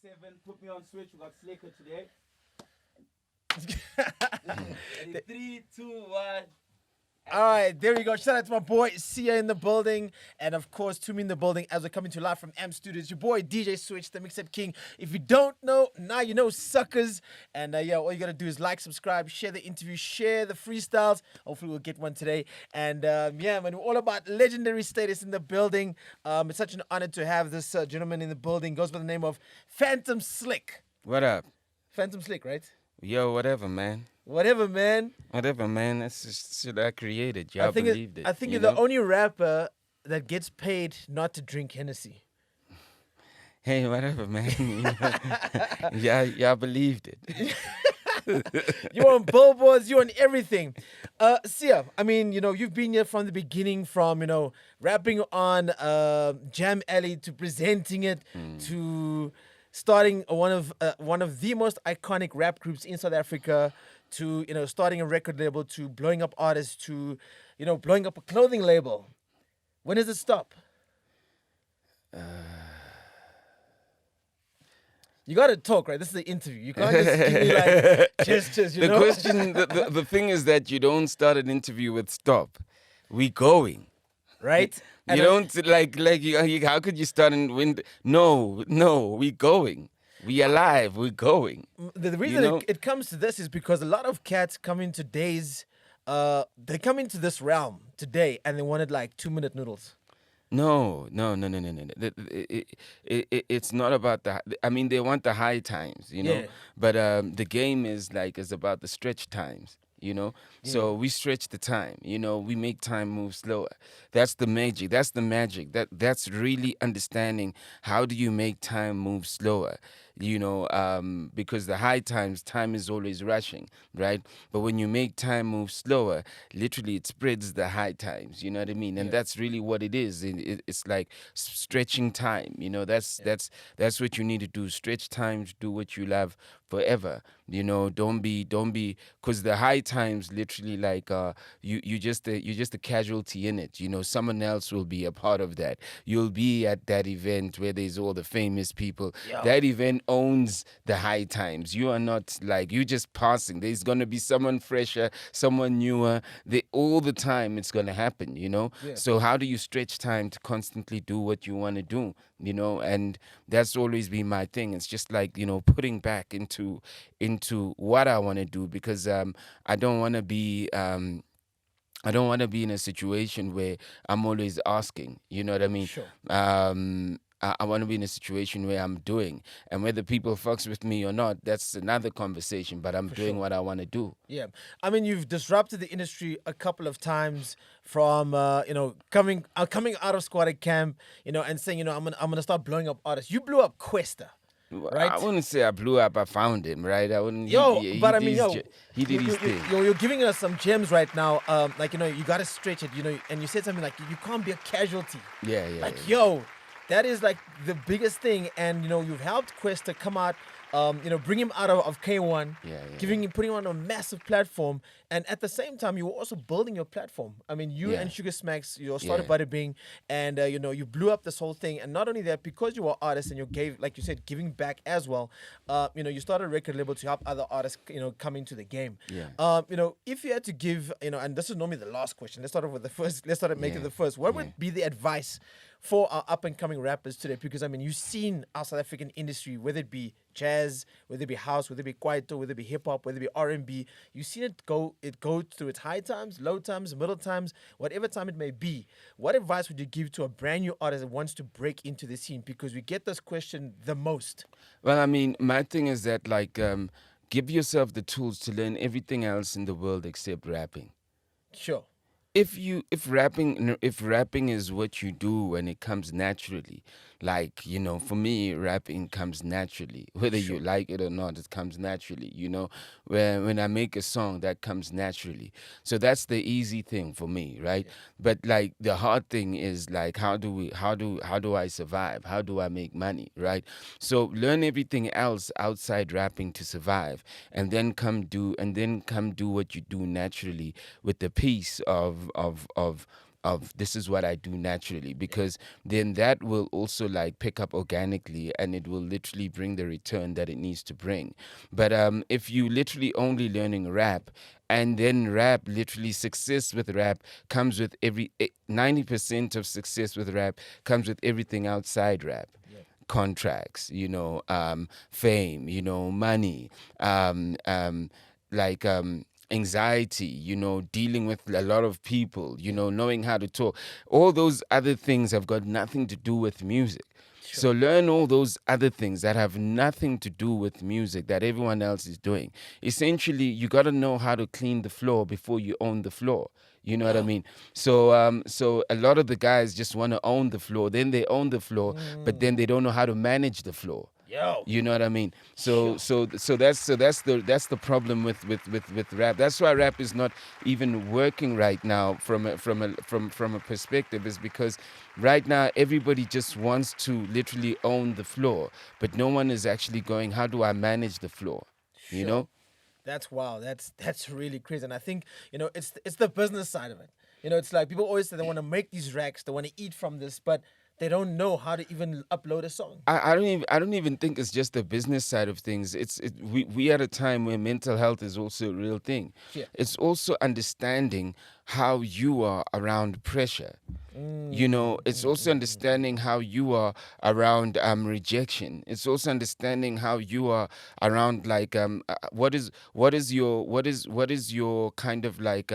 7. Put me on switch. We got Slaker today. Ready? 3, 2, 1. All right, there we go. Shout out to my boy Sia in the building, and of course to me in the building as we're coming to you live from M Studios. Your boy DJ Switch, the Mixtape King. If you don't know, now you know, suckers. And yeah, all you gotta do is like, subscribe, share the interview, share the freestyles. Hopefully we'll get one today. And yeah, man, we're all about legendary status in the building. It's such an honor to have this gentleman in the building. Goes by the name of Phantom Slick. What up? Phantom Slick, right? Yo, whatever, man. Whatever, man. Whatever, man. That's just shit I created. Y'all believed it. I think you you're know? the only rapper that gets paid not to drink Hennessy. Hey, whatever, man. Y'all believed it. You're on billboards, you're on everything. Sia, I mean, you know, you've been here from the beginning, from, you know, rapping on Jam Alley to presenting it to starting one of the most iconic rap groups in South Africa, to, you know, starting a record label, to blowing up artists, to, you know, blowing up a clothing label. When does it stop? You gotta talk, right? This is the interview. You can't just give me like gestures, you know? The thing is that you don't start an interview with stop. We going. Right? You don't like how could you start and win? No, we going. We alive. We're going. The reason it comes to this is because a lot of cats come into days, they come into this realm today and they wanted like 2-minute noodles. No. It's not about the. I mean, they want the high times, you know. Yeah. But the game is about the stretch times, you know. Yeah. So we stretch the time, you know. We make time move slower. That's the magic. That's the magic. That's really understanding how do you make time move slower. You know, because the high times, time is always rushing, right? But when you make time move slower, literally it spreads the high times, you know what I mean? And that's really what it is. It's like stretching time, you know, that's what you need to do. Stretch times, do what you love forever, you know, don't be, because the high times literally like, you're just a casualty in it, you know, someone else will be a part of that. You'll be at that event where there's all the famous people. Yo. That event owns the high times. You are not like, you just passing. There's going to be someone fresher, someone newer. All the time it's going to happen, you know? Yeah. So how do you stretch time to constantly do what you want to do, you know? And that's always been my thing. It's just like, you know, putting back into what I want to do, because I don't want to be... I don't want to be in a situation where I'm always asking, you know what I mean? Sure. I want to be in a situation where I'm doing, and whether people fucks with me or not, that's another conversation, but I'm doing what I want to do. Yeah. I mean, you've disrupted the industry a couple of times from, you know, coming out of squatter camp, you know, and saying, you know, I'm gonna start blowing up artists. You blew up Questa. Right? I wouldn't say I blew up. I found him, right? I wouldn't. He did his thing. You're giving us some gems right now. Like, you know, you gotta stretch it. You know, and you said something like, you can't be a casualty. Yeah. Like, yo, that is like the biggest thing. And you know, you've helped Questa come out. You know, bring him out of K1, putting him on a massive platform, and at the same time, you were also building your platform. I mean, you and Sugar Smacks, you started Bada Bing, and you know, you blew up this whole thing. And not only that, because you were artists and you gave, like you said, giving back as well. You know, you started a record label to help other artists, you know, come into the game. Yeah. You know, if you had to give, you know, and this is normally the last question. Let's start off with the first. Let's start making the first. What would be the advice for our up-and-coming rappers today? Because, I mean, you've seen our South African industry, whether it be jazz, whether it be house, whether it be kwaito, whether it be hip-hop, whether it be R&B. You've seen it go through its high times, low times, middle times, whatever time it may be. What advice would you give to a brand new artist that wants to break into the scene? Because we get this question the most. Well, I mean, my thing is that, like, give yourself the tools to learn everything else in the world except rapping. Sure. If rapping is what you do and it comes naturally, like, you know, for me, rapping comes naturally, whether you like it or not, it comes naturally, you know, when I make a song, that comes naturally. So that's the easy thing for me, right? But like the hard thing is like, how do I survive? How do I make money, right? So learn everything else outside rapping to survive, and then come do what you do naturally, with the peace of of this is what I do naturally, because then that will also like pick up organically, and it will literally bring the return that it needs to bring. But if you literally only learning rap, and then rap, literally success with rap comes with 90% of success with rap comes with everything outside rap. Contracts, fame, money, like anxiety, dealing with a lot of people, knowing how to talk. All those other things have got nothing to do with music. So learn all those other things that have nothing to do with music that everyone else is doing. Essentially, you got to know how to clean the floor before you own the floor. You know what I mean? So a lot of the guys just want to own the floor. Then they own the floor, but then they don't know how to manage the floor. You know what I mean? So that's the problem with rap. That's why rap is not even working right now from a perspective, is because right now everybody just wants to literally own the floor, but no one is actually going, how do I manage the floor? You know? That's wow. That's really crazy. And I think, it's the business side of it. It's like people always say they want to make these racks, they want to eat from this, but they don't know how to even upload a song. I don't even think it's just the business side of things. We at a time where mental health is also a real thing. Yeah. It's also understanding how you are around pressure. It's also understanding how you are around rejection. It's also understanding how you are around like what is your kind of like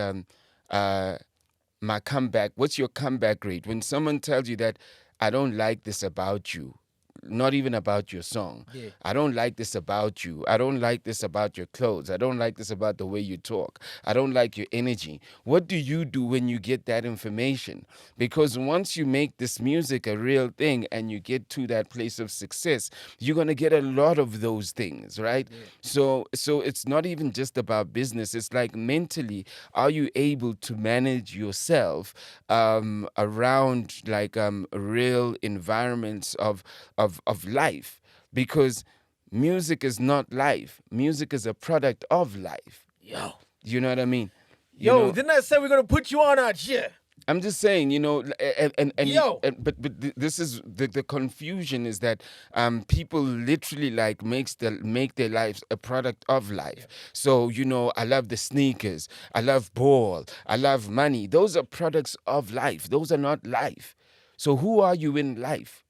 my comeback. What's your comeback rate when someone tells you that I don't like this about you? Not even about your song. Yeah. I don't like this about you. I don't like this about your clothes. I don't like this about the way you talk. I don't like your energy. What do you do when you get that information? Because once you make this music a real thing and you get to that place of success, you're going to get a lot of those things, right? Yeah. So it's not even just about business. It's like mentally, are you able to manage yourself around like real environments of life? Because music is not life. Music is a product of life. Yo. You know what I mean? Didn't I say we're gonna put you on out here? I'm just saying, Yo. but this is the confusion is that people literally like make their lives a product of life. So I love the sneakers, I love ball, I love money. Those are products of life. Those are not life. So who are you in life?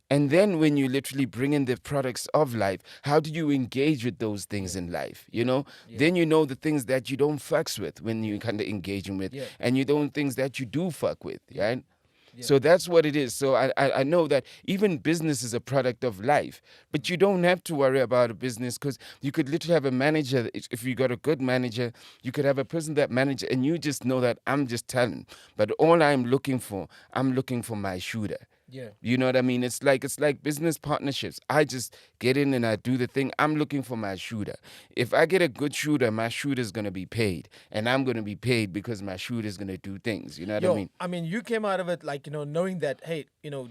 And then when you literally bring in the products of life, how do you engage with those things in life? Then you know the things that you don't fucks with when you kind of engaging with, and you know things that you do fuck with, right? So that's what it is. So I know that even business is a product of life, but you don't have to worry about a business, because you could literally have a manager. If you got a good manager, you could have a person that manages, and you just know that I'm just talent. But all I'm looking for my shooter. Yeah. You know what I mean? It's like business partnerships. I just get in and I do the thing. I'm looking for my shooter. If I get a good shooter, my shooter's gonna be paid, and I'm gonna be paid because my shooter's gonna do things. You know what I mean? You came out of it like, knowing that, hey,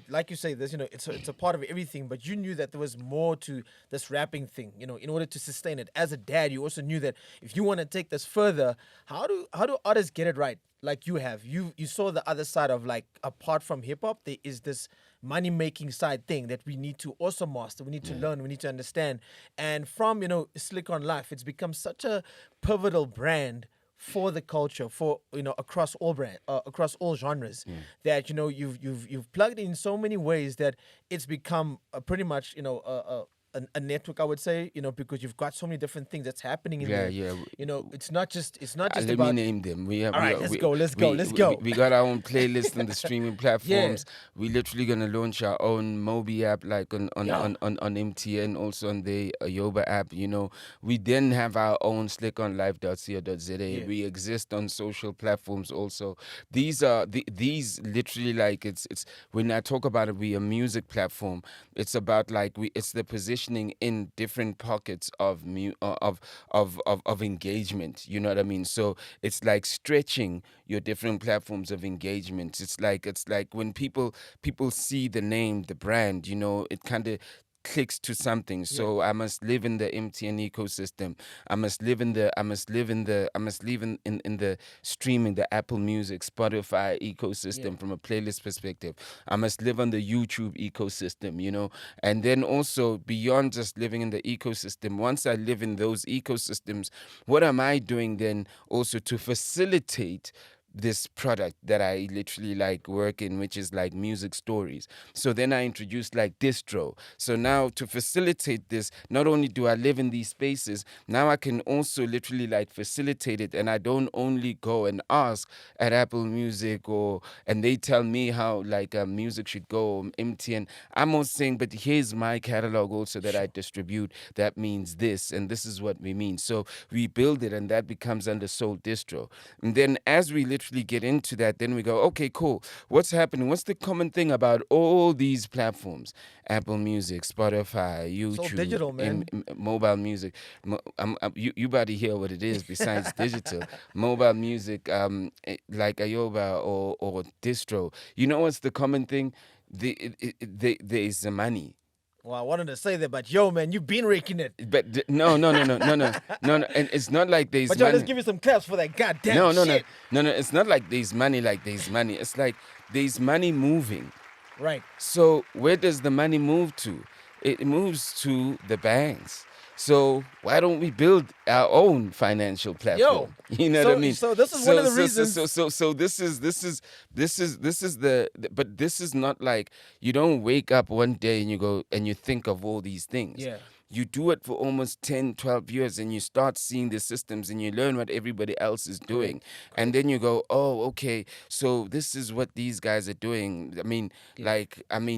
like you say this, it's a part of everything, but you knew that there was more to this rapping thing, in order to sustain it. As a dad, you also knew that if you want to take this further, how do artists get it right? Like you have, you saw the other side of, like, apart from hip hop, there is this money making side thing that we need to also master. We need to learn. We need to understand. And from Slick on Life, it's become such a pivotal brand for the culture, for across all genres, that you've plugged in so many ways that it's become pretty much a network, I would say, because you've got so many different things that's happening in there. Yeah. It's not just Let about. me name them. All right, let's go. We got our own playlist on the streaming platforms. We literally gonna launch our own Mobi app, like on MTN, also on the Ayoba app. We then have our own slickonlive.co.za. We exist on social platforms also. These are these literally, like, it's when I talk about it, we a music platform. It's about like it's the positioning in different pockets of engagement. You know what I mean? So it's like stretching your different platforms of engagement. It's like when people see the name, the brand, it kind of clicks to something. So I must live in the MTN ecosystem. I must live in the in the streaming, the Apple Music, Spotify ecosystem from a playlist perspective. I must live on the YouTube ecosystem, you know. And then also beyond just living in the ecosystem, once I live in those ecosystems, what am I doing then also to facilitate this product that I literally like work in, which is like music stories. So then I introduced like distro. So now to facilitate this, not only do I live in these spaces, now I can also literally like facilitate it. And I don't only go and ask at Apple Music and they tell me how like music should go, MTN. I'm also saying, but here's my catalog also that I distribute. That means this, and this is what we mean. So we build it, and that becomes under Soul Distro. And then as we literally get into that, then we go, okay, cool. What's happening? What's the common thing about all these platforms? Apple Music, Spotify, YouTube, so digital, man. Mobile music. You about to hear what it is besides digital. Mobile music, like Ayoba or Distro. You know what's the common thing? There is the money. Well, I wanted to say that, but yo, man, you've been raking it. But no. And it's not like there's But yo, money. let's give you some claps for that goddamn shit. No. It's not like there's money. It's like there's money moving. Right. So where does the money move to? It moves to the banks. So why don't we build our own financial platform? You know what I mean? So this is one of the reasons. So this is but this is not like you don't wake up one day and you go and you think of all these things. Yeah. You do it for almost 10, 12 years and you start seeing the systems and you learn what everybody else is doing. And then you go, oh, okay, so this is what these guys are doing. I mean,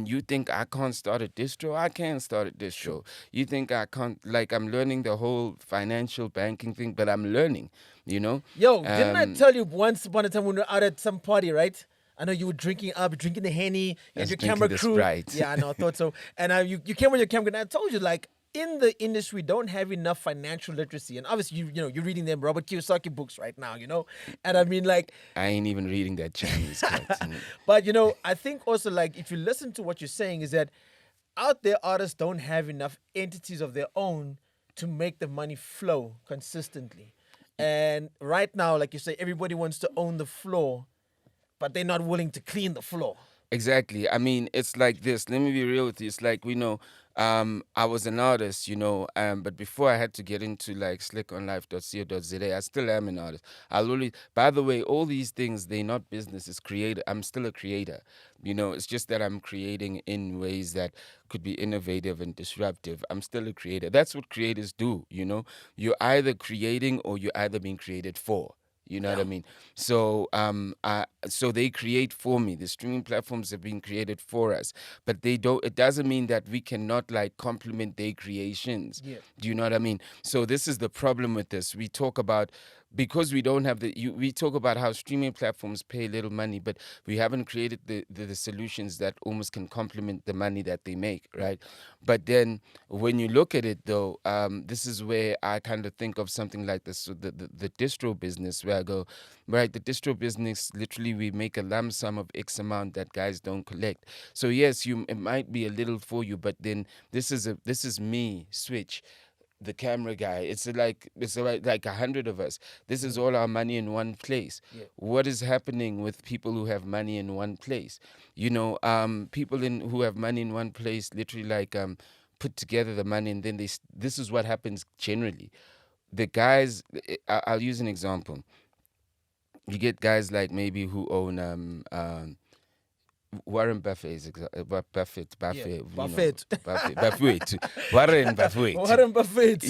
you think I can't start a distro? I can start a distro. You think I can't, I'm learning the whole financial banking thing, but I'm learning, you know? Yo, didn't I tell you once upon a time when we were out at some party, right? I know you were drinking the Henny, you had your camera crew. Sprite. Yeah, I know, I thought so. And you came with your camera, and I told you, like, in the industry, don't have enough financial literacy. And obviously, you're reading them Robert Kiyosaki books right now, you know? And I mean, like... I ain't even reading that Chinese text. But, I think also, like, if you listen to what you're saying is that out there, artists don't have enough entities of their own to make the money flow consistently. And right now, like you say, everybody wants to own the floor, but they're not willing to clean the floor. Exactly. I mean, it's like this. Let me be real with you. It's like, I was an artist, but before I had to get into like slickonlife.co.za, I still am an artist. By the way, all these things, they're not business, it's creator. I'm still a creator. It's just that I'm creating in ways that could be innovative and disruptive. I'm still a creator. That's what creators do, You're either creating or you're either being created for. You know what I mean? So so they create for me. The streaming platforms have been created for us. But it doesn't mean that we cannot like complement their creations. Yeah. Do you know what I mean? So this is the problem with this. We talk about because we don't have we talk about how streaming platforms pay little money, but we haven't created the solutions that almost can complement the money that they make, right? But then when you look at it though, this is where I kind of think of something like this, so the distro business, where I go, right, the distro business, literally we make a lump sum of X amount that guys don't collect. So yes, it might be a little for you, but then this is me, Switch, the camera guy. It's like 100 of us. This is all our money in one place. Yeah. What is happening with people who have money in one place? People who have money in one place literally put together the money, and then this is what happens generally. The guys, I'll use an example. You get guys like maybe who own Warren Buffett. Buffett. Warren Buffett. Warren Buffett.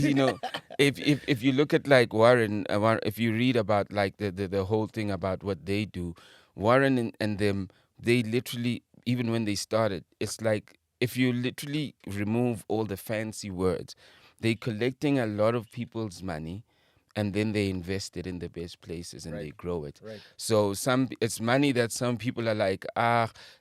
If you look at like Warren, if you read about like the whole thing about what they do, Warren and them, they literally, even when they started, it's like if you literally remove all the fancy words, they're collecting a lot of people's money, and then they invest it in the best places and they grow it. Right. So it's money that some people are like,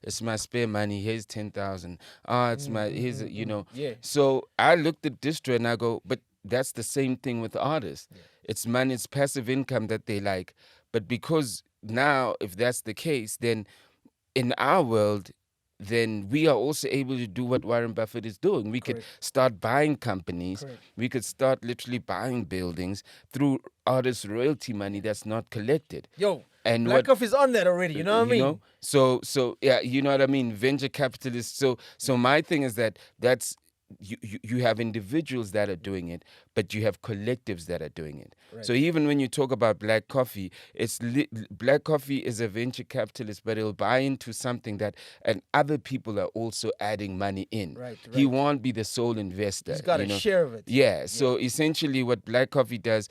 it's my spare money. Here's 10,000. Yeah. So I looked at distro and I go, but that's the same thing with artists. Yeah. It's money, it's passive income that they like. But because now, if that's the case, then in our world, then we are also able to do what Warren Buffett is doing. We could start buying companies. Correct. We could start literally buying buildings through artist royalty money that's not collected. Yo, And Black Off is on that already. You know what I mean? So yeah, you know what I mean. Venture capitalists. So my thing is that's you have individuals that are doing it, but you have collectives that are doing it. Right. So even when you talk about Black Coffee, Black Coffee is a venture capitalist, but it'll buy into something that and other people are also adding money in. Right. He won't be the sole investor. He's got a share of it. Yeah. So essentially, what Black Coffee does,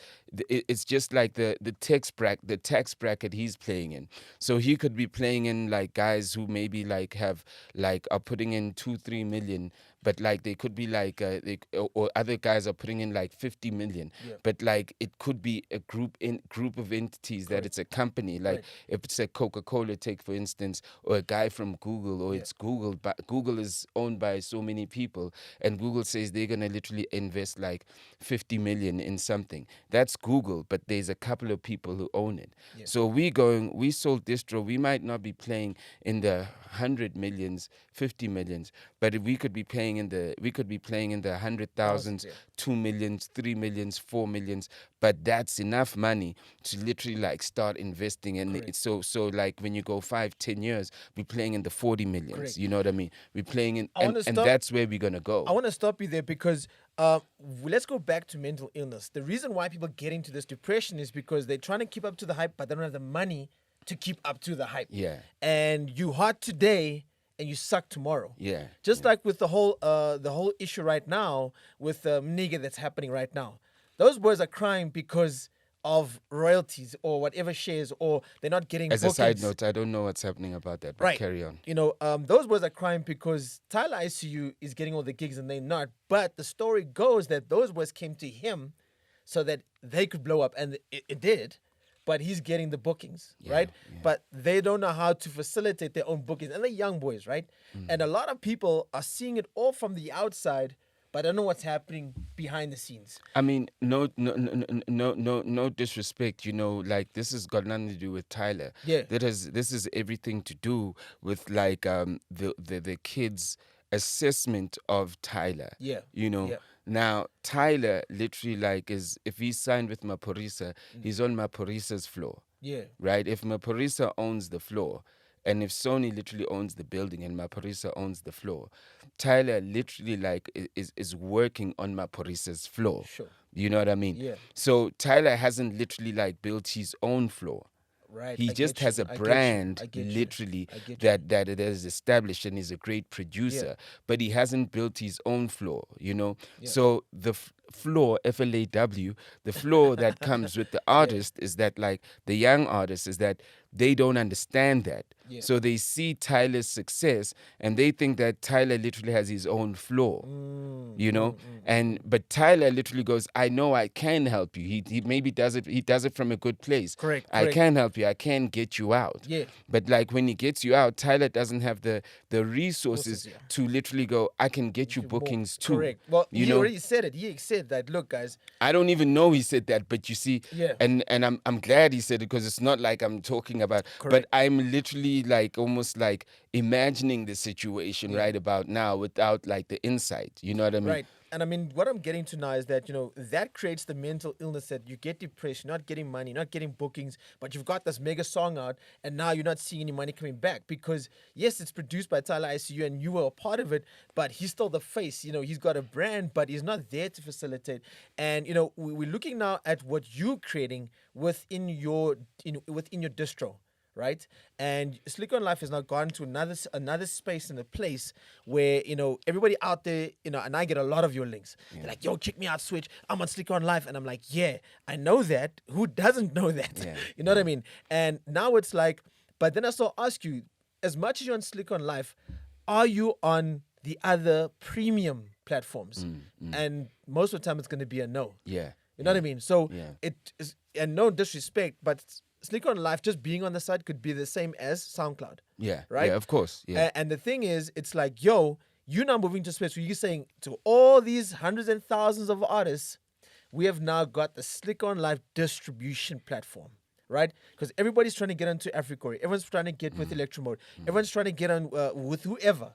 it's just like the tax bracket he's playing in. So he could be playing in like guys who maybe like are putting in 2-3 million. But like they could be like, or other guys are putting in like 50 million. Yeah. But like it could be a group of entities that it's a company. Like if it's a Coca-Cola, take for instance, or a guy from Google, or it's Google. But Google is owned by so many people, and Google says they're gonna literally invest like 50 million in something. That's Google, but there's a couple of people who own it. Yeah. So we sold distro. We might not be playing in the 100 millions, 50 millions, but we could be playing in the 100,000s, 2 millions, 3 millions, 4 millions. But that's enough money to literally like start investing in it. So like when you go 5-10 years, we're playing in the 40 millions. Correct. You know what I mean? We're playing in, and that's where we're gonna go. I want to stop you there because let's go back to mental illness. The reason why people get into this depression is because they're trying to keep up to the hype, but they don't have the money to keep up to the hype. Yeah. And you hot today and you suck tomorrow. Yeah. Just like with the whole issue right now with nigga that's happening right now. Those boys are crying because of royalties or whatever shares, or they're not getting As bookings. a side note, I don't know what's happening about that, but carry on. You know, those boys are crying because Tyler ICU is getting all the gigs and they're not. But the story goes that those boys came to him so that they could blow up, and it did. But he's getting the bookings, right? Yeah. But they don't know how to facilitate their own bookings. And they're young boys, right? And a lot of people are seeing it all from the outside, but I don't know what's happening behind the scenes. I mean, no disrespect. You know, like this has got nothing to do with Tyler. Yeah. This is everything to do with like the kids' assessment of Tyler. Yeah. You know. Yeah. Now Tyler literally like if he's signed with Maphorisa, he's on Maphorisa's floor. Yeah. Right. If Maphorisa owns the floor, and if Sony literally owns the building and Maphorisa owns the floor, Tyler literally like is working on Maphorisa's floor. Sure. You know what I mean? Yeah. So Tyler hasn't literally like built his own floor. Right. He just has a brand literally that it is established, and he's a great producer, but he hasn't built his own floor, you know? Yeah. So the floor, FLAW, the floor that comes with the artist is that like the young artist is that they don't understand that. Yeah. So they see Tyler's success and they think that Tyler literally has his own floor, you know? But Tyler literally goes, I know I can help you. He maybe does it from a good place. Correct. I can help you. I can get you out. Yeah. But like when he gets you out, Tyler doesn't have the resources to literally go, I can get you bookings too. Correct. Well, you he know? already said it. He said that, look, guys. I don't even know he said that, but you see, and I'm glad he said it because it's not like I'm talking about, but I'm literally like almost like imagining the situation right about now without like the insight. You know what I mean? Right. And I mean, what I'm getting to now is that, you know, that creates the mental illness that you get depressed, you're not getting money, not getting bookings, but you've got this mega song out and now you're not seeing any money coming back because, yes, it's produced by Tyler ICU and you were a part of it, but he's still the face. You know, he's got a brand, but he's not there to facilitate. And, you know, we're looking now at what you're creating within your distro. Right, and Slick on Life has now gone to another space and a place where, you know, everybody out there, you know, and I get a lot of your links. They're like, yo, check me out, Switch. I'm on Slick on Life, and I'm like, yeah, I know that. Who doesn't know that? Yeah. You know what I mean? And now it's like, but then I still ask you, as much as you're on Slick on Life, are you on the other premium platforms? And most of the time, it's going to be a no. Yeah. You know what I mean? So Yeah. it is, and no disrespect, but Slick on Life, just being on the site could be the same as SoundCloud. Yeah. Right? Yeah, of course. Yeah. And the thing is, it's like, yo, you're now moving to space where you're saying to all these hundreds and thousands of artists, we have now got the Slick on Life distribution platform. right? Because everybody's trying to get onto Africa. Everyone's trying to get with Electromode. Everyone's trying to get on with whoever,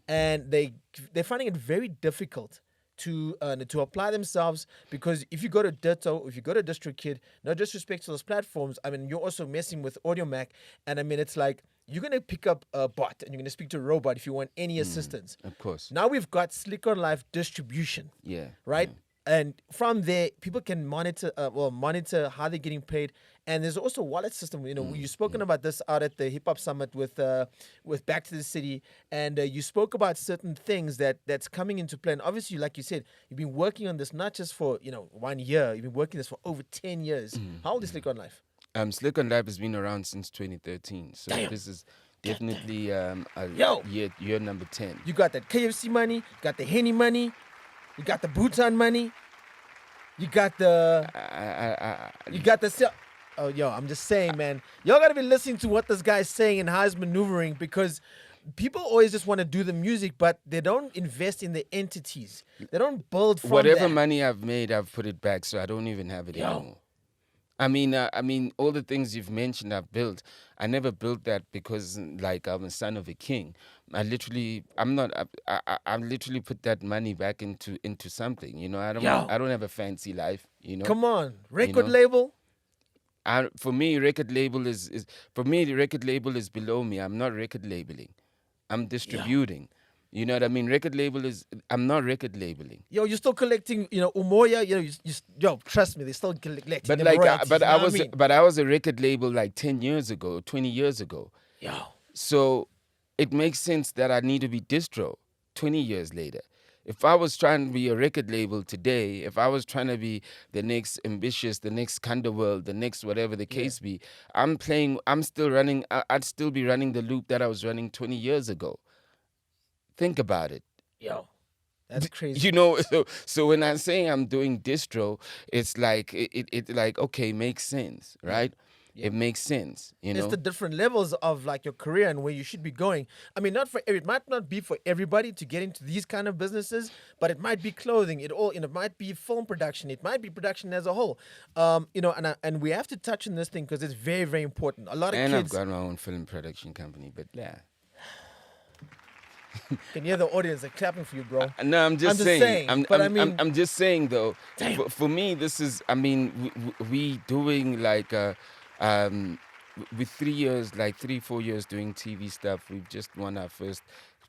and they're finding it very difficult to apply themselves, because if you go to Ditto, if you go to DistroKid, no disrespect to those platforms, I mean, you're also messing with AudioMac, and I mean, it's like you're gonna pick up a bot and you're gonna speak to a robot if you want any assistance. Of course. Now we've got Slick on Life distribution, Yeah. right? And from there, people can monitor how they're getting paid. And there's also a wallet system. You know, you've spoken about this out at the Hip Hop Summit with Back to the City, and you spoke about certain things that's coming into play. And obviously, like you said, you've been working on this not just for 1 year. You've been working this for over 10 years. How old is Slick on Life? Slick on Live has been around since 2013, so this is definitely year number 10. You got that KFC money, you got the Henny money, you got the Bhutan money, you got the Oh, yo, I'm just saying, man. Y'all gotta be listening to what this guy's saying and how he's maneuvering, because people always just want to do the music, but they don't invest in the entities. They don't build from Whatever that. money I've made, I've put it back, so I don't even have it anymore. I mean, all the things you've mentioned, I've built. I never built that because, like, I'm a son of a king. I literally put that money back into something. You know, I don't have a fancy life. You know. Come on, record label. For me, record label the record label is below me. I'm not record labeling. I'm distributing. You know what I mean? I'm not record labeling. Yo, you're still collecting, Umoya. Yo, trust me, they're still collecting. But them like, royalties, I was a record label like 10 years ago, 20 years ago. Yo. So it makes sense that I need to be distro 20 years later. If I was trying to be a record label today, if I was trying to be the next Ambitious, the next Underworld, the next whatever the case be, I'd still be running the loop that I was running 20 years ago. Think about it. Yo, that's crazy. You know, so when I'm saying I'm doing distro, it's like it like, okay, makes sense, right? Yeah. It makes sense, you know. It's the different levels of like your career and where you should be going. I mean, it might not be for everybody to get into these kind of businesses, but it might be clothing. It might be film production. It might be production as a whole. And we have to touch on this thing because it's very, very important. A lot of kids. I've got my own film production company, but yeah. Can you hear the audience? They're clapping for you, bro. No, I'm just saying. I'm just saying though. For me, this is. I mean, we doing like with 3 years, like 3-4 years doing TV stuff. We've just won our first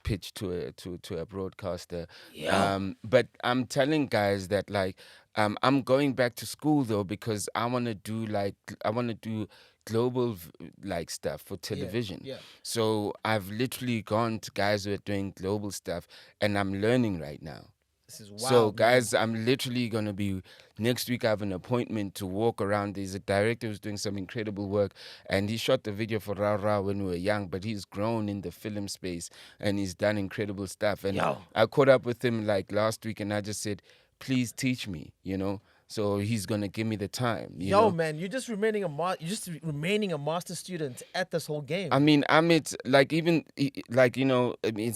pitch to a broadcaster. Yeah. But I'm telling guys that like I'm going back to school though, because I want to do global like stuff for television. Yeah. So I've literally gone to guys who are doing global stuff, and I'm learning right now. This is wild. So guys, I'm literally gonna be next week. I have an appointment to walk around. There's a director who's doing some incredible work, and he shot the video for Ra Ra when we were young, but he's grown in the film space and he's done incredible stuff. And I caught up with him like last week, and I just said, please teach me, you know. So he's gonna give me the time. You know? Man, you're just remaining a master student at this whole game. I mean, it's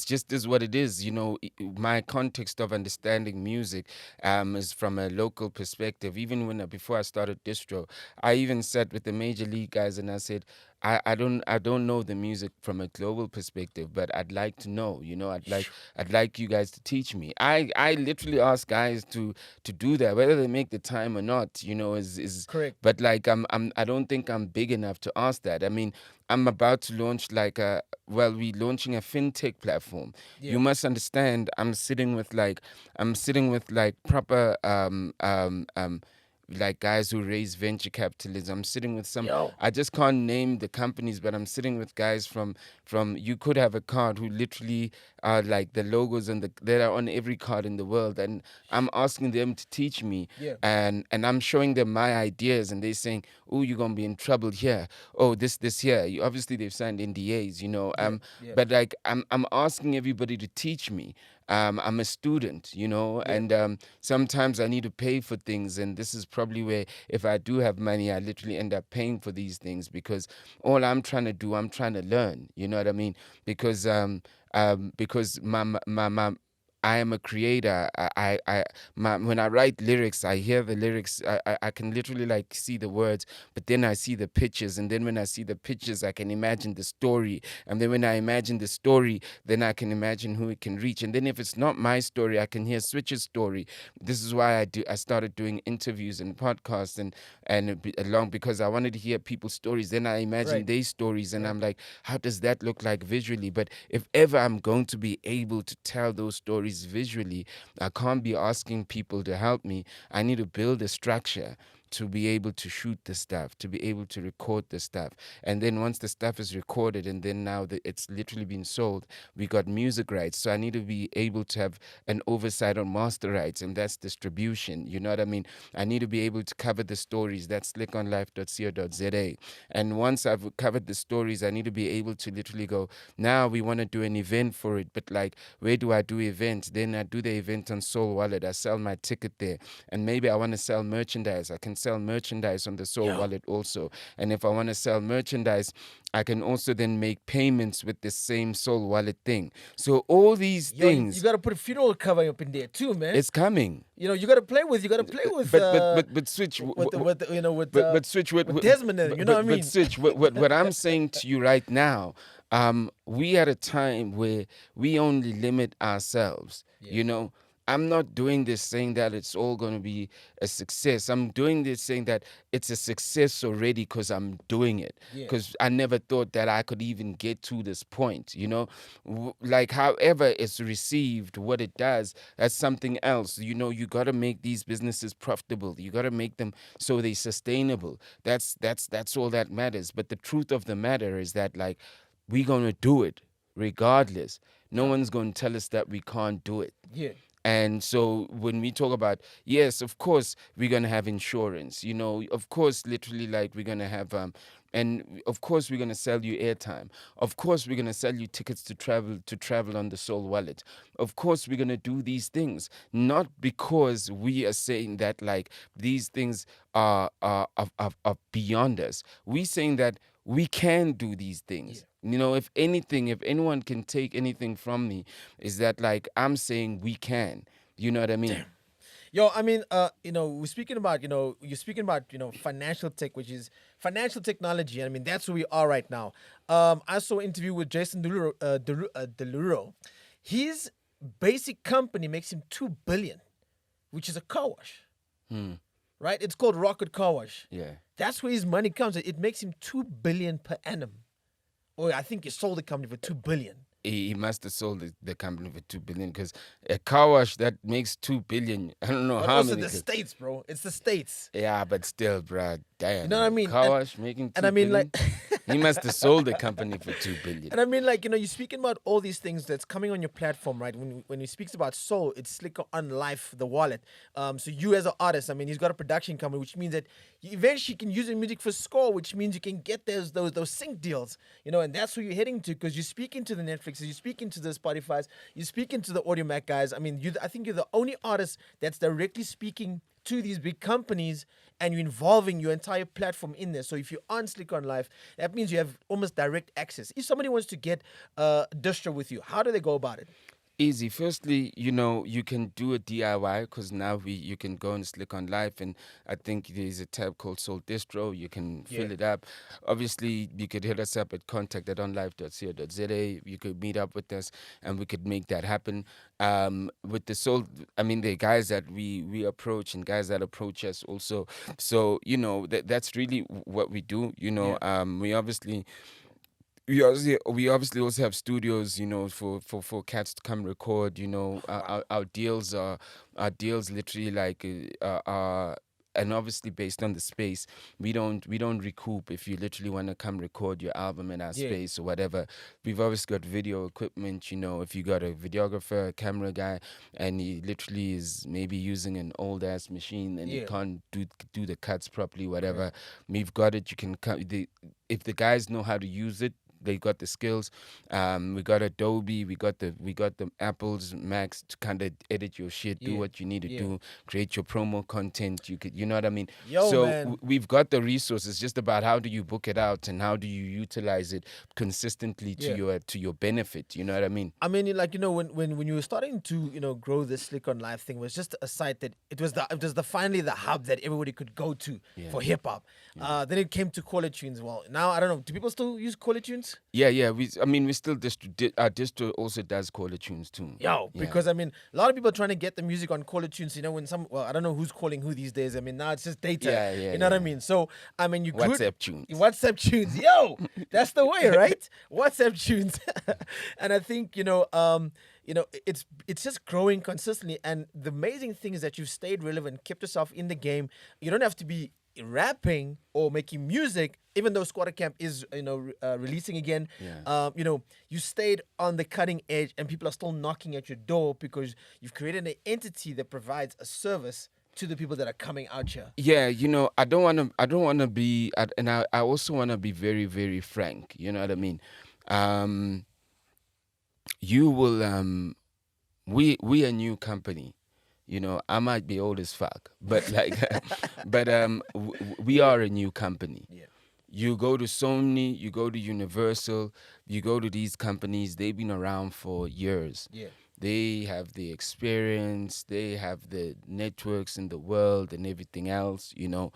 just is what it is. You know, my context of understanding music is from a local perspective. Even before I started distro, I even sat with the major league guys and I said, I don't know the music from a global perspective, but I'd like to know. You know, I'd like you guys to teach me. I literally ask guys to do that, whether they make the time or not. You know, is correct. But like I don't think I'm big enough to ask that. I mean, I'm about to launch we're launching a fintech platform. Yeah. You must understand. I'm sitting with proper like guys who raise venture capitalism. I'm sitting with some. I just can't name the companies, but I'm sitting with guys from. You could have a card who literally are like the logos that are on every card in the world, and I'm asking them to teach me, and I'm showing them my ideas, and they're saying, "Oh, you're gonna be in trouble here. Oh, this here." Obviously, they've signed NDAs, you know. But like I'm asking everybody to teach me. I'm a student, you know, and sometimes I need to pay for things, and this is probably where if I do have money, I literally end up paying for these things, because all I'm trying to do, I'm trying to learn, you know what I mean? Because I am a creator. When I write lyrics, I hear the lyrics. I can literally like see the words, but then I see the pictures, and then when I see the pictures, I can imagine the story, and then when I imagine the story, then I can imagine who it can reach, and then if it's not my story, I can hear Switch's story. This is why I started doing interviews and podcasts along, because I wanted to hear people's stories. Then I imagine Right. their stories, and I'm like, how does that look like visually? But if ever I'm going to be able to tell those stories visually, I can't be asking people to help me. I need to build a structure to be able to shoot the stuff, to be able to record the stuff. And then once the stuff is recorded and then now it's literally been sold, we got music rights. So I need to be able to have an oversight on master rights, and that's distribution. You know what I mean? I need to be able to cover the stories. That's slickonlife.co.za. And once I've covered the stories, I need to be able to literally go, now we want to do an event for it, but like, where do I do events? Then I do the event on Soul Wallet. I sell my ticket there. And maybe I want to sell merchandise. I can sell merchandise on the Soul Wallet also. And if I want to sell merchandise, I can also then make payments with the same Soul Wallet thing. So all these things, you got to put a funeral cover up in there too, man. it's coming. You know, you got to play with. But Switch, but Switch, with Desmond. You know what I mean? But Switch, what I'm saying to you right now, we at a time where we only limit ourselves. You know, I'm not doing this saying that it's all going to be a success. I'm doing this saying that it's a success already because I'm doing it. Because I never thought that I could even get to this point, you know? Like, however it's received, what it does, that's something else. You know, you got to make these businesses profitable. You got to make them so they're sustainable. That's all that matters. But the truth of the matter is that, like, we're going to do it regardless. No one's going to tell us that we can't do it. Yeah. And so when we talk about, yes, of course, we're going to have insurance, you know, of course, literally, like, we're going to have, and of course, we're going to sell you airtime. Of course, we're going to sell you tickets to travel on the Soul Wallet. Of course, we're going to do these things, not because we are saying that, like, these things are beyond us. We're saying that we can do these things. You know, if anything, if anyone can take anything from me, is that, like, I'm saying we can. You know what I mean? Damn. Yo, I mean, you know, we're speaking about, you know, you're speaking about, you know, financial tech, which is financial technology. I mean, that's where we are right now. I saw an interview with Jason Derulo. His basic company makes him $2 billion, which is a car wash. Right? It's called Rocket Car Wash. Yeah. That's where his money comes. It makes him $2 billion per annum. Or I think he sold the company for $2 billion. He must have sold the company for $2 billion, because a car wash that makes $2 billion, I don't know But how also many. the States, bro. It's the States. Yeah, but still, bro, damn. You know what I mean? Car wash making $2 And I mean, billion? like... He must have sold the company for $2 billion. And I mean, like, you know, you're speaking about all these things that's coming on your platform, right? When he speaks about soul, it's Slick on Life, the wallet. So you as an artist, I mean, he's got a production company, which means that you eventually can use your music for score, which means you can get those sync deals, you know, and that's where you're heading to, because you're speaking to the Netflixes, you're speaking to the Spotifys, you're speaking to the Audio Mac guys. I mean, I think you're the only artist that's directly speaking to these big companies, and you're involving your entire platform in there. So if you're on Slick on Life, that means you have almost direct access. If somebody wants to get a distro with you, how do they go about it? Easy. Firstly, you know, you can do a DIY, because now you can go and Slick on Life, and I think there's a tab called Soul Distro. You can fill it up. Obviously, you could hit us up at contact@onlife.co.za. You could meet up with us, and we could make that happen. With the Soul, I mean, the guys that we approach and guys that approach us also. So, you know, that's really what we do. You know, we obviously also have studios, you know, for cats to come record. You know, our deals literally, like, are, and obviously based on the space, we don't recoup if you literally want to come record your album in our space or whatever. We've always got video equipment. You know, if you got a videographer, a camera guy, and he literally is maybe using an old ass machine and he can't do the cuts properly, whatever, we've got it. You can come. If the guys know how to use it, they got the skills. We got Adobe, we got the Apple's Macs to kind of edit your shit, do what you need to do, create your promo content. You know what I mean? Yo, so man. we've got the resources. Just about how do you book it out and how do you utilize it consistently to your benefit. You know what I mean? I mean, like, you know, when you were starting to, you know, grow this Slick on Live thing, was just a site that it was finally the hub that everybody could go to for hip hop. Then it came to Caller Tunes. Well, now I don't know. Do people still use Caller Tunes? Yeah. We still our distro also does Caller Tunes too. Because I mean, a lot of people are trying to get the music on Caller Tunes. You know, I don't know who's calling who these days. I mean, now it's just data. You know what I mean? So I mean, WhatsApp tunes. WhatsApp tunes. Yo, that's the way, right? WhatsApp tunes. And I think, you know, it's just growing consistently. And the amazing thing is that you've stayed relevant, kept yourself in the game. You don't have to be rapping or making music, even though Squatter Camp is, you know, releasing again. You know, you stayed on the cutting edge, and people are still knocking at your door because you've created an entity that provides a service to the people that are coming out here. Yeah, you know, I don't want to be, and I also want to be very, very frank. You know what I mean? You will, we a new company. You know, I might be old as fuck, but like, we are a new company. Yeah. You go to Sony, you go to Universal, you go to these companies. They've been around for years. Yeah. They have the experience. They have the networks in the world and everything else. You know,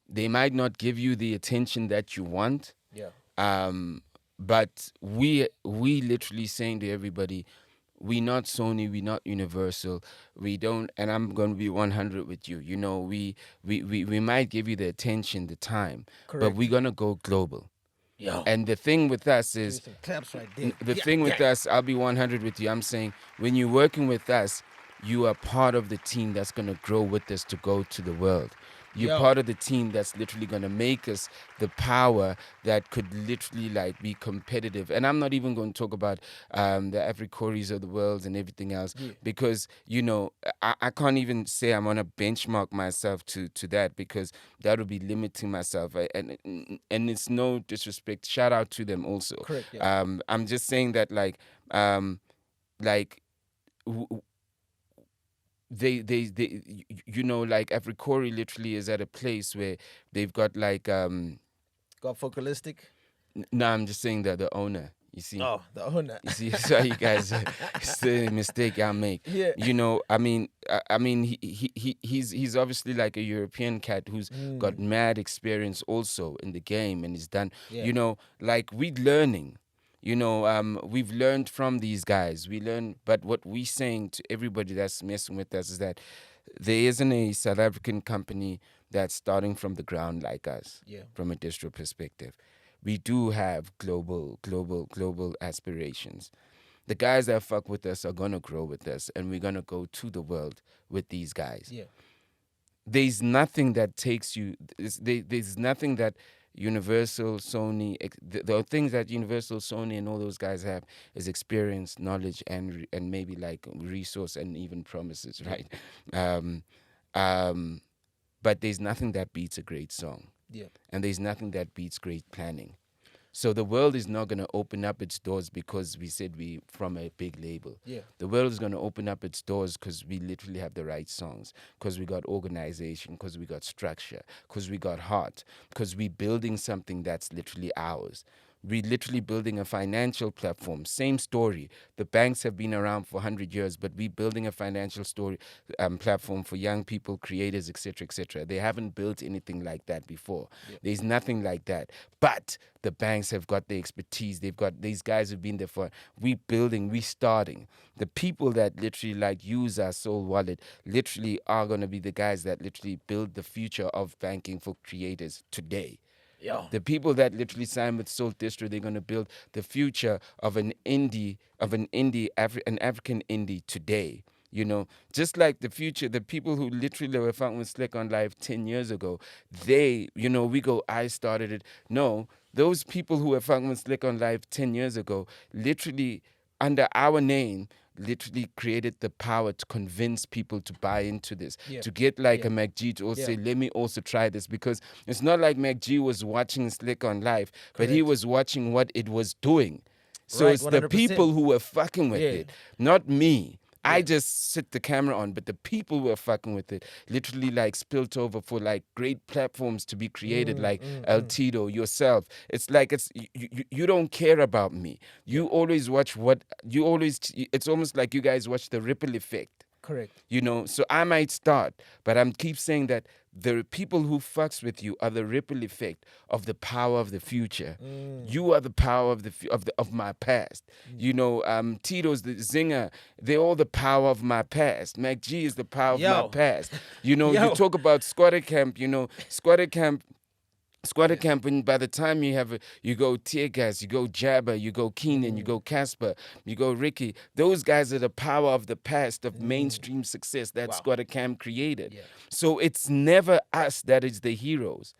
they might not give you the attention that you want. Yeah. But we literally saying to everybody, we not Sony, we not Universal, we don't, and I'm going to be 100 with you. You know, we might give you the attention, the time, but we're going to go global. Yo. And the thing with us is, claps right there. the thing with us, I'll be 100 with you. I'm saying when you're working with us, you are part of the team that's going to grow with us to go to the world. You're part of the team that's literally going to make us the power that could literally like be competitive. And I'm not even going to talk about the Africoris of the world and everything else because, you know, I can't even say I'm going to benchmark myself to that because that would be limiting myself. And it's no disrespect. Shout out to them also. Correct, yeah. I'm just saying that like they you know, like Africori literally is at a place where they've got like Got focalistic? no, I'm just saying that the owner, you see. Oh, the owner. You see, so you guys, it's the mistake I make. Yeah. You know, I mean, he's obviously like a European cat who's got mad experience also in the game and he's done. You know, like we're learning. You know, we've learned from these guys. We learn, but what we're saying to everybody that's messing with us is that there isn't a South African company that's starting from the ground like us. From a distro perspective, we do have global aspirations. The guys that fuck with us are gonna grow with us, and we're gonna go to the world with these guys. There's nothing that takes you. There's nothing that Universal, Sony, the things that Universal, Sony, and all those guys have is experience, knowledge, and maybe like resource and even promises, right? But there's nothing that beats a great song, and there's nothing that beats great planning. So the world is not going to open up its doors because we said we from a big label. The world is going to open up its doors because we literally have the right songs, because we got organization, because we got structure, because we got heart, because we're building something that's literally ours. We're literally building a financial platform. Same story. The banks have been around for 100 years, but we're building a financial platform for young people, creators, etc., etc. They haven't built anything like that before. There's nothing like that. But the banks have got the expertise. They've got these guys who've been there for. We're building. We're starting. The people that literally like use our soul wallet literally are going to be the guys that literally build the future of banking for creators today. The people that literally sign with Soul Distro, they're gonna build the future of an African indie today. You know, just like the future, the people who literally were found with Slick on Live 10 years ago, they, you know, we go, I started it. No, those people who were found with Slick on Live 10 years ago, literally under our name, literally created the power to convince people to buy into this, Yeah. to get like Yeah. a MacG to also Yeah. say, let me also try this, because it's not like MacG was watching Slick on live, but he Correct. was watching what it was doing. So Right, it's the 100%. people who were fucking with Yeah. it, not me. I Yeah. just sit the camera on, but the people who were fucking with it literally like spilt over for like great platforms to be created, like El Tito, yourself. It's like you don't care about me. You always watch what you always. It's almost like you guys watch the ripple effect. Correct. You know, so I might start, but I'm keep saying that the people who fucks with you are the ripple effect of the power of the future. You are the power of of my past. You know, Tito's the Zinger. They're all the power of my past. MacG is the power of my Yo. past. You know, Yo. you talk about Squatter Camp. You know, Squatter Camp. When by the time you go Tear Gas, you go Jabba, you go Keenan, you go Casper, you go Ricky. Those guys are the power of the past of mainstream success that Squatter Camp created. Yeah. So it's never us that is the heroes.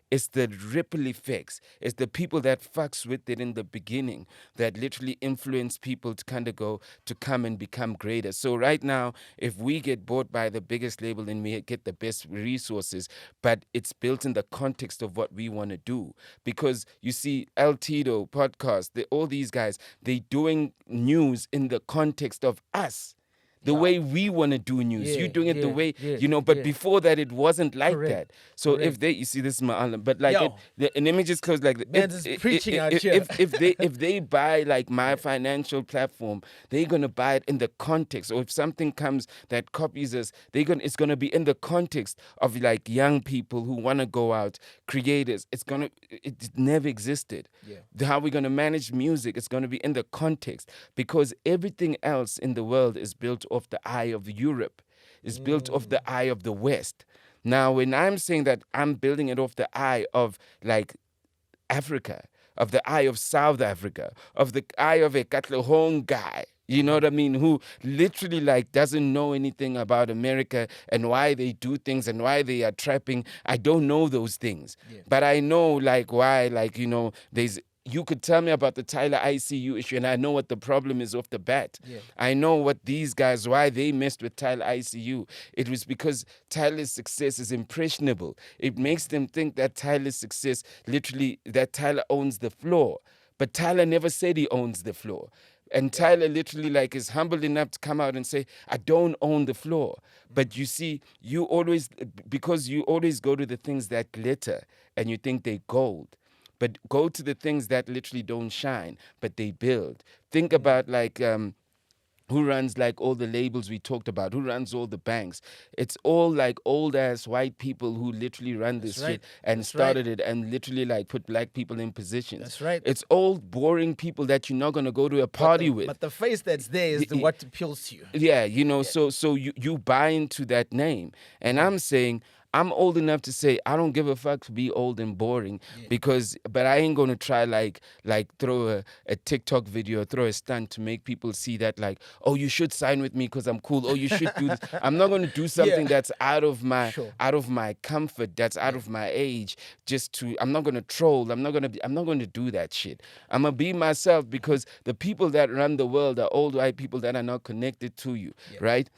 It's the ripple effects. It's the people that fucks with it in the beginning that literally influence people to kind of go to come and become greater. So right now, if we get bought by the biggest label and we get the best resources, but it's built in the context of what we want to do. Because you see, El Tito podcast, all these guys, they doing news in the context of us. The way we want to do news. Yeah, You're doing it the yeah, way, yeah, you know, but yeah. before that, it wasn't like Correct, that. So correct. if they, you see, this is my island, but like, Yo. and let me just close like, Man, just preaching out here. if they buy like my financial platform, they're going to buy it in the context. Or if something comes that copies us, it's going to be in the context of like young people who want to go out, creators. It never existed. Yeah. How we're going to manage music, it's going to be in the context, because everything else in the world is built off the eye of Europe, is built off the eye of the West. Now, when I'm saying that, I'm building it off the eye of like Africa, of the eye of South Africa, of the eye of a Katlehong guy. You know what I mean? Who literally like doesn't know anything about America and why they do things and why they are trapping. I don't know those things. But I know like why, like, you know, you could tell me about the Tyler ICU issue and I know what the problem is off the bat. I know what these guys, why they messed with Tyler ICU. It was because Tyler's success is impressionable. It makes them think that Tyler's success, literally, that Tyler owns the floor. But Tyler never said he owns the floor. And Tyler literally like is humble enough to come out and say, I don't own the floor. But you see, because you always go to the things that glitter and you think they're gold. But go to the things that literally don't shine, but they build. Think about like who runs like all the labels we talked about, who runs all the banks. It's all like old ass white people who literally run this shit and started it and literally like put black people in positions. That's right. It's all boring people that you're not gonna go to a party with. But the face that's there is what appeals to you. Yeah, you know, so you buy into that name. And I'm saying, I'm old enough to say I don't give a fuck to be old and boring but I ain't gonna try like throw a TikTok video, throw a stunt to make people see that like, oh, you should sign with me because I'm cool. Oh, you should do this. I'm not gonna do something that's out of my comfort, that's out of my age. I'm not gonna troll. I'm not gonna do that shit. I'm gonna be myself because the people that run the world are old white people that are not connected to you, right?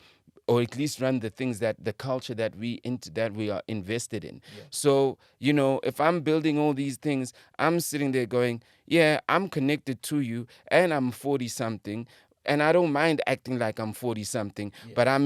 Or at least run the things the culture that we are invested in. So, you know, if I'm building all these things, I'm sitting there going, yeah, I'm connected to you and I'm 40 something. And I don't mind acting like I'm 40 something, but I'm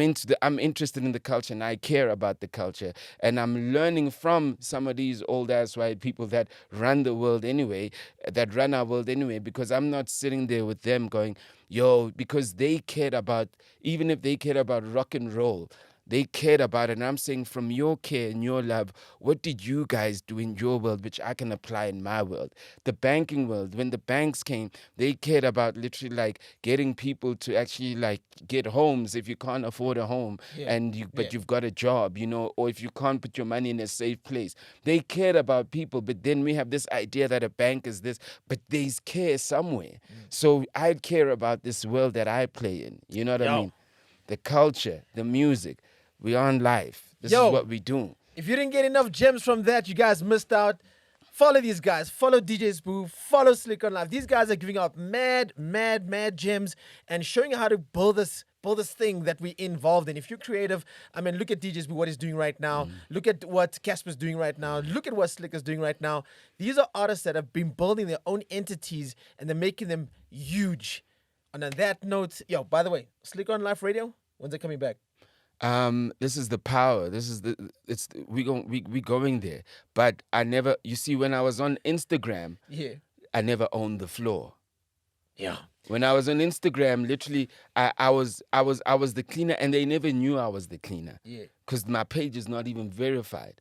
interested in the culture and I care about the culture. And I'm learning from some of these old ass white people that run the world anyway, that run our world anyway, because I'm not sitting there with them going, yo, because they cared about, even if they cared about rock and roll, they cared about it. And I'm saying from your care and your love, what did you guys do in your world, which I can apply in my world? The banking world, when the banks came, they cared about literally like getting people to actually like get homes if you can't afford a home but you've got a job, you know, or if you can't put your money in a safe place. They cared about people, but then we have this idea that a bank is this, but there's care somewhere. So I care about this world that I play in. You know what I mean? The culture, the music. We on live. This is what we do. If you didn't get enough gems from that, you guys missed out. Follow these guys. Follow DJ Spoo. Follow Slick on Live. These guys are giving out mad gems and showing you how to build this thing that we're involved in. If you're creative, I mean, look at DJ Spoo, what he's doing right now. Look at what Casper's doing right now. Look at what Slick is doing right now. These are artists that have been building their own entities and they're making them huge. And on that note, by the way, Slick on Live Radio, when's it coming back? This is the power. We going there. But I never, you see, when I was on Instagram, I never owned the floor. Yeah. When I was on Instagram, literally, I was the cleaner, and they never knew I was the cleaner. Yeah. Because my page is not even verified.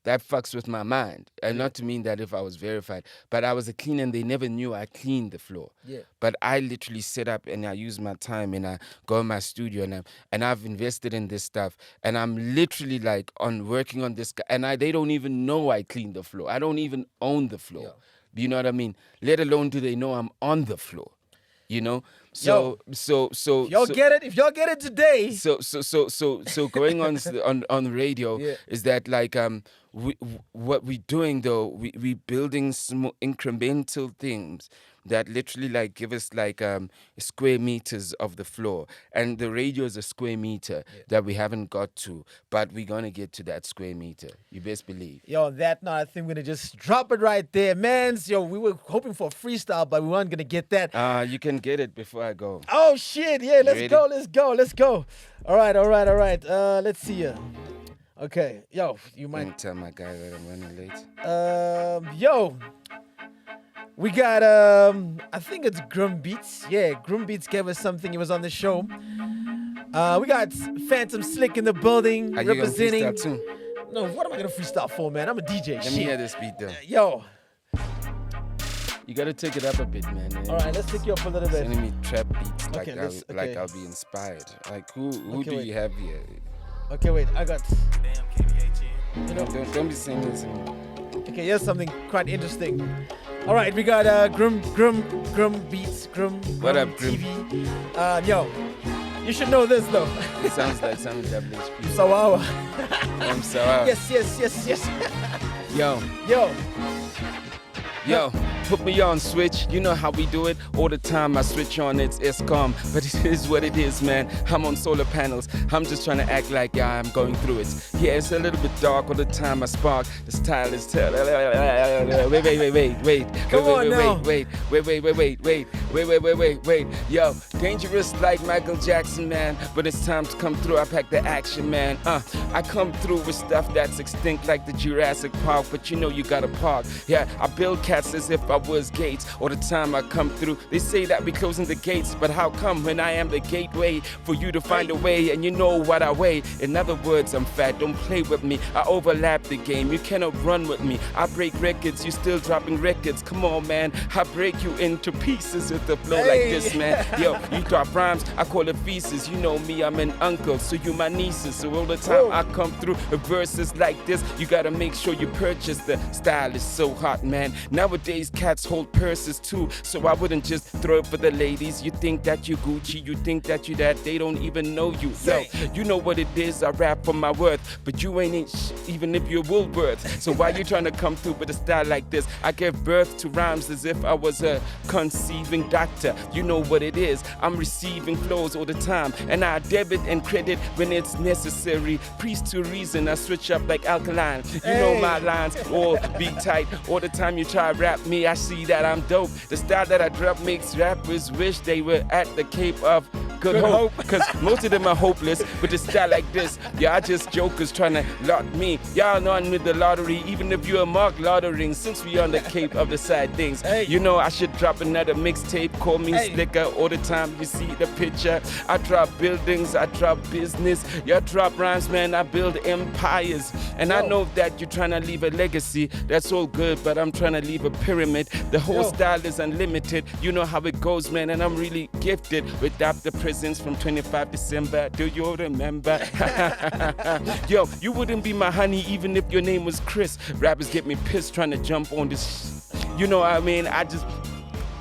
That fucks with my mind. And not to mean that if I was verified, but I was a cleaner and they never knew I cleaned the floor. Yeah. But I literally set up and I use my time and I go in my studio and I've invested in this stuff and I'm literally like working on this, and they don't even know I cleaned the floor. I don't even own the floor. Yeah. You know what I mean? Let alone do they know I'm on the floor. You know, so y'all get it. If y'all get it today, so going on the radio is that like what we're doing though, we building small incremental things that literally like give us like square meters of the floor, and the radio is a square meter that we haven't got to, but we're gonna get to that square meter. You best believe. On that note, I think we're gonna just drop it right there, man. We were hoping for a freestyle, but we weren't gonna get that. You can get it before I go. Oh shit! Yeah, let's go. All right. Let's see here. Okay, you might. Don't tell my guy that I'm running late. We got, I think it's Grum Beats. Yeah, Grum Beats gave us something. He was on the show. We got Phantom Slick in the building, Are representing. You gonna freestyle too? No, what am I gonna freestyle for, man? I'm a DJ. Let me hear this beat though. You gotta take it up a bit, man. All right, let's take you up a little bit. Sending me trap beats Okay, like I'll be inspired. Like who do you have here? Okay, wait, I got. Don't be saying this. Okay, here's something quite interesting. All right, we got Grum Beats, Grum What up, Grum? TV. You should know this though. It sounds like some WHP. Sawawa. Sawawa. Yes. Yo, put me on switch. You know how we do it. All the time I switch on, it's ESCOM. But it is what it is, man. I'm on solar panels. I'm just trying to act like I'm going through it. Yeah, it's a little bit dark all the time I spark. The style is wait. Yo, dangerous like Michael Jackson, man. But it's time to come through. I pack the action, man. I come through with stuff that's extinct like the Jurassic Park. But you know you gotta park. Yeah, I build cats as if I was gates. All the time I come through, they say that we closing the gates, but how come when I am the gateway for you to find a way, and you know what I weigh? In other words, I'm fat, don't play with me. I overlap the game, you cannot run with me. I break records, you still dropping records. Come on, man, I break you into pieces with the flow like this, man. Yo, you drop rhymes, I call it feces. You know me, I'm an uncle, so you my nieces. So all the time I come through with verses like this, you gotta make sure you purchase. The style is so hot, man. Nowadays cats hold purses too, so I wouldn't just throw it for the ladies. You think that you Gucci, you think that you that, they don't even know you. Yo, you know what it is, I rap for my worth, but you ain't even if you're Woolworth. So why you trying to come through with a style like this? I give birth to rhymes as if I was a conceiving doctor. You know what it is, I'm receiving flows all the time, and I debit and credit when it's necessary. Priest to reason, I switch up like alkaline. You know my lines all be tight. All the time you try rap me, I see that I'm dope. The style that I drop makes rappers wish they were at the Cape of Good Hope. Cause most of them are hopeless with a style like this. Yeah, I just jokers trying to lot me. Y'all know I'm with the lottery, even if you're a mark lottering. Since we on the Cape of the side things, you know I should drop another mixtape. Call me Slicker all the time. You see the picture. I drop buildings, I drop business. You drop rhymes, man. I build empires. And I know that you're trying to leave a legacy. That's all good, but I'm trying to leave a pyramid. The whole style is unlimited. You know how it goes, man. And I'm really gifted without the presents from 25 December. Do you remember? Yo, you wouldn't be my honey even if your name was Chris. Rappers get me pissed trying to jump on this. You know what I mean?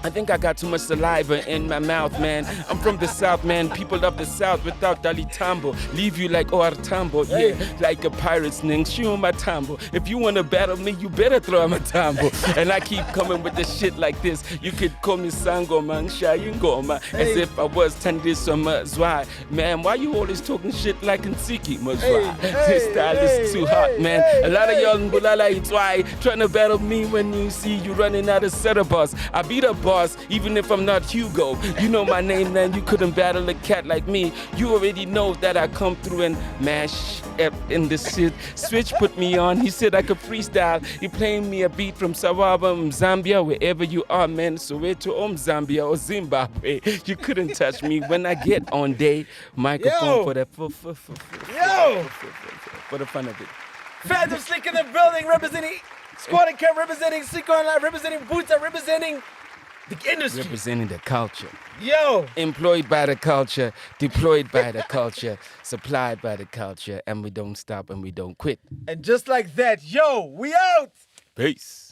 I think I got too much saliva in my mouth, man. I'm from the South, man. People of the South without Dali Tambo. Leave you like Tambo, yeah. Like a pirate's ning, show my tambo. If you want to battle me, you better throw my tambo. And I keep coming with the shit like this. You could call me Sango, man, Shayingoma. As if I was Tandis or Mazwai. Man, why you always talking shit like Nsiki, Mazwai? This style is too hot, man. A lot of y'all in Bulala, it's why trying to battle me when you see you running out of setup boss. I beat a boss, even if I'm not Hugo. You know my name, man. You couldn't battle a cat like me. You already know that I come through and mash up in the shit. Switch put me on. He said I could freestyle. He playing me a beat from Sawaba, Zambia, wherever you are, man. Soweto, Zambia or Zimbabwe. You couldn't touch me when I get on day. Microphone for the for the fun of it. Fans of Slick in the building, representing Squad and Camp, representing Slick Online, representing Boots, representing the industry. Representing the culture. Yo! Employed by the culture, deployed by the culture, supplied by the culture, and we don't stop and we don't quit. And just like that, yo, we out! Peace.